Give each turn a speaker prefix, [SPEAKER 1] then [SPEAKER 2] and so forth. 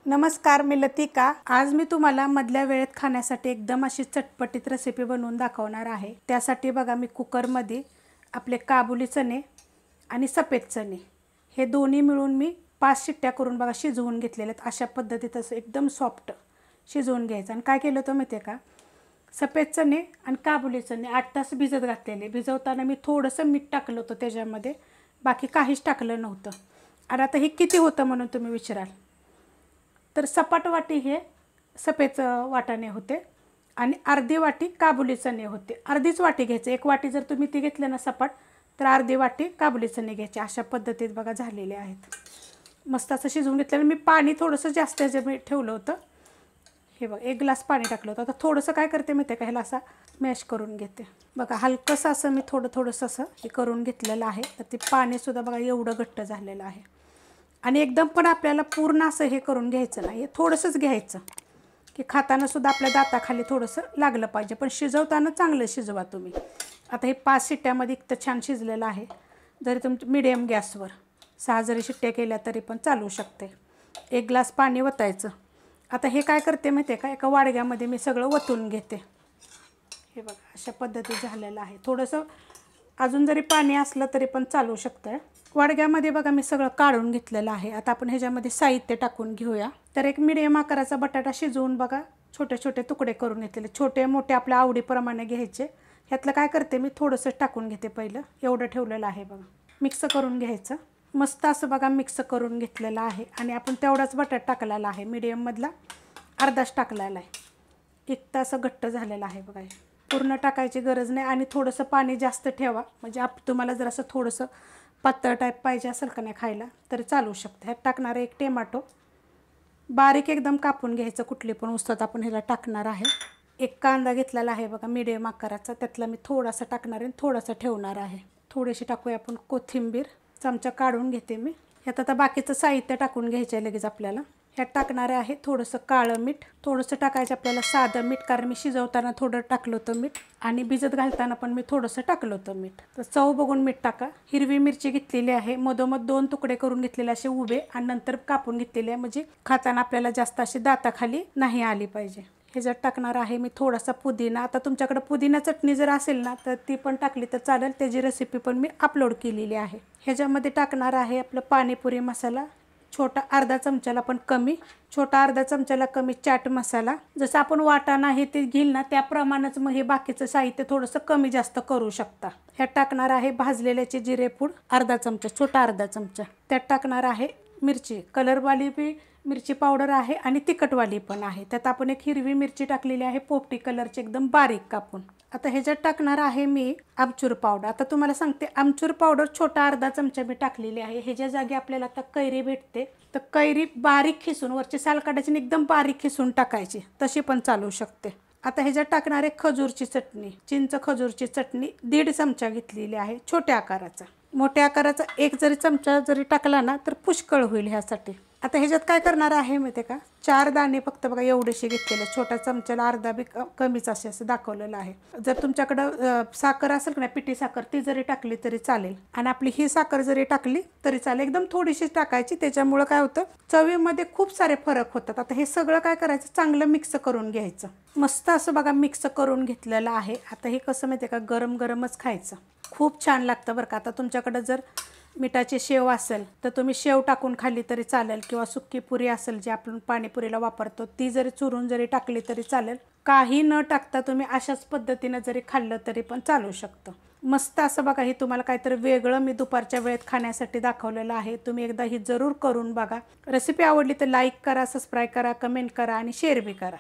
[SPEAKER 1] नमस्कार, मी लतिका। आज मी तुम्हाला मधल्या वेळेत खाण्यासाठी एकदम अशी चटपटीत रेसिपी बनवून दाखवणार आहे। त्यासाठी बघा मी कुकरमध्ये आपले काबुली चणे आणि सफेद चणे हे दोन्ही मिळून मी 5 शिट्ट्या करून बघा शिजवून घेतलेले आहेत। अशा पद्धतीत असं एकदम सॉफ्ट शिजवून घ्यायचं। आणि काय केलं होतं माहिती आहे का, सफेद चणे आणि काबुली चणे 8 तास भिजत घातलेले। भिजवताना मी थोडंसं मीठ टाकलं होतं त्याच्यामध्ये, बाकी काहीच टाकलं नव्हतं। आणि आता हे किती होतं म्हणून तुम्ही विचाराल, तर सपाट वाटी हे सफेद वाटाणे होते आणि अर्धी वाटी काबुली चणे होते। अर्धीच वाटी घ्यायचं, एक वाटी जर तुम्ही ती घेतलं ना सपाट, तर अर्धी वाटी काबुली चणे घ्यायचे। अशा पद्धतीत बघा झालेले आहेत। मस्त असं शिजवून घेतलेलं। मी पाणी थोडंसं जास्त मी ठेवलं होतं। हे बघा 1 ग्लास पाणी टाकलं होतं। आता थोडंसं काय करते माहिती आहे का, ह्याला असा मॅश करून घेते। बघा हलकंसं असं मी थोडंसं असं हे करून घेतलेलं आहे। तर ते पाणीसुद्धा बघा एवढं घट्ट झालेलं आहे। आणि एकदम पण आपल्याला पूर्ण असं हे करून घ्यायचं नाही, थोडंसंच घ्यायचं की खाताना सुद्धा आपल्या दाताखाली थोडंसं लागलं पाहिजे। पण शिजवताना चांगलं शिजवा तुम्ही। आता हे 5 शिट्ट्यामध्ये इतकं छान शिजलेलं आहे। जरी तुमच्या मीडियम गॅसवर 6 जरी शिट्ट्या केल्या तरी पण चालू शकते। 1 ग्लास पाणी वतायचं। आता हे काय करते माहिती आहे का, एका वाडग्यामध्ये मी सगळं वतून घेते। हे बघा अशा पद्धतीत झालेलं आहे। थोडंसं अजून जरी पाणी असलं तरी पण चालू शकतं। वाडग्यामध्ये बघा मी सगळं काढून घेतलेलं आहे। आता आपण ह्याच्यामध्ये साहित्य टाकून घेऊया। तर एक मीडियम आकाराचा बटाटा शिजवून बघा छोटे छोटे तुकडे करून घेतलेले, छोटे मोठे आपल्या आवडीप्रमाणे घ्यायचे। ह्यातलं काय करते मी थोडंसं टाकून घेते पहिलं, एवढं ठेवलेलं आहे बघा। मिक्स करून घ्यायचं, मस्त असं बघा मिक्स करून घेतलेलं आहे। आणि आपण तेवढाच बटाटा टाकलेला आहे, मीडियममधला अर्धाच टाकलेला आहे। एक तास घट्ट झालेलं आहे बघा। पूर्ण टाकायची गरज नाही आणि थोडंसं पाणी जास्त ठेवा, म्हणजे तुम्हाला जर असं थोडंसं पातळ टाईप पाहिजे असेल का नाही खायला तरी चालू शकतं। ह्यात टाकणार आहे 1 टोमॅटो, बारीक एकदम कापून घ्यायचं। कुठली पण उसतात आपण ह्याला टाकणार आहे। 1 कांदा घेतलेला आहे बघा मीडियम आकाराचा, त्यातला मी थोडासा टाकणार आहे, थोडासा ठेवणार आहे। थोडीशी टाकूया आपण कोथिंबीर, चमचा काढून घेते मी। ह्यात आता बाकीचं साहित्य टाकून घ्यायचं आहे लगेच आपल्याला। ह्यात टाकणार आहे थोडंसं काळं मीठ, थोडंसं टाकायचं आपल्याला साधं मीठ, कारण मी शिजवताना थोडं टाकलं होतं मीठ आणि भिजत घालताना पण मी थोडंसं टाकलं होतं मीठ। तर चव बघून मीठ टाका। हिरवी मिरची घेतलेली आहे, मधोमध 2 तुकडे करून घेतलेले असे उभे आणि नंतर कापून घेतलेले आहे, म्हणजे खाताना आपल्याला जास्त अशी दाताखाली नाही आली पाहिजे। ह्याच्यात टाकणार आहे मी थोडासा पुदिना। आता तुमच्याकडे पुदिना चटणी जर असेल ना तर ती पण टाकली तर चालेल, त्याची रेसिपी पण मी अपलोड केलेली आहे। ह्याच्यामध्ये टाकणार आहे आपलं पाणीपुरी मसाला, छोटा अर्धा चमच्याला पण कमी, छोटा अर्धा चमच्याला कमी चाट मसाला। जसं आपण वाटाणा हे ते घेईल ना त्याप्रमाणेच मग हे बाकीचं साहित्य थोडंसं कमी जास्त करू शकता। ह्यात टाकणार आहे भाजलेल्याचे जिरे पूड अर्धा चमचा, छोटा अर्धा चमचा। त्यात टाकणार आहे मिरची, कलरवाली बी मिरची पावडर आहे आणि तिखटवाली पण आहे। त्यात आपण एक हिरवी मिरची टाकलेली आहे पोपटी कलरची एकदम बारीक कापून। आता ह्याच्यात टाकणार आहे मी आमचूर पावडर। आता तुम्हाला सांगते, आमचूर पावडर छोटा अर्धा चमचा मी टाकलेली आहे। ह्याच्या जागी आपल्याला आता कैरी भेटते, तर कैरी बारीक खिसून वरची साल काढायची आणि एकदम बारीक खिसून टाकायची, तशी पण चालू शकते। आता ह्याच्यात टाकणार आहे खजूरची चटणी, चिंच खजूरची चटणी 1.5 चमचा घेतलेली आहे छोट्या आकाराचा। मोठ्या आकाराचा 1 जरी चमचा जरी टाकला ना तर पुष्कळ होईल ह्यासाठी। आता ह्याच्यात काय करणार आहे माहिती आहे का, 4 दाणे फक्त बघा एवढेसे घेतलेले, छोट्या चमच्याला अर्धा बी कमीच असं दाखवलेलं आहे। जर तुमच्याकडं साखर असेल ना, पिठी साखर, ती जरी टाकली तरी चालेल आणि आपली ही साखर जरी टाकली तरी चालेल, एकदम थोडीशी टाकायची। त्याच्यामुळं काय होतं, चवीमध्ये खूप सारे फरक होतात। आता हे सगळं काय करायचं, चांगलं मिक्स करून घ्यायचं। मस्त असं बघा मिक्स करून घेतलेलं आहे। आता हे कसं माहिती आहे का, गरम गरमच खायचं, खूप छान लागतं बरं का। आता तुमच्याकडं जर मिठाची शेव असेल तर तुम्ही शेव टाकून खाल्ली तरी चालेल, किंवा सुक्की पुरी असेल जी आपण पाणीपुरीला वापरतो ती जरी चुरून जरी टाकली तरी चालेल। काही न टाकता तुम्ही अशाच पद्धतीनं जरी खाल्लं तरी पण चालू शकतं। मस्त असं बघा, हे तुम्हाला काहीतरी वेगळं मी दुपारच्या वेळेत खाण्यासाठी दाखवलेलं आहे। तुम्ही एकदा ही जरूर करून बघा। रेसिपी आवडली तर लाईक करा, सबस्क्राईब करा, कमेंट करा आणि शेअर बी करा।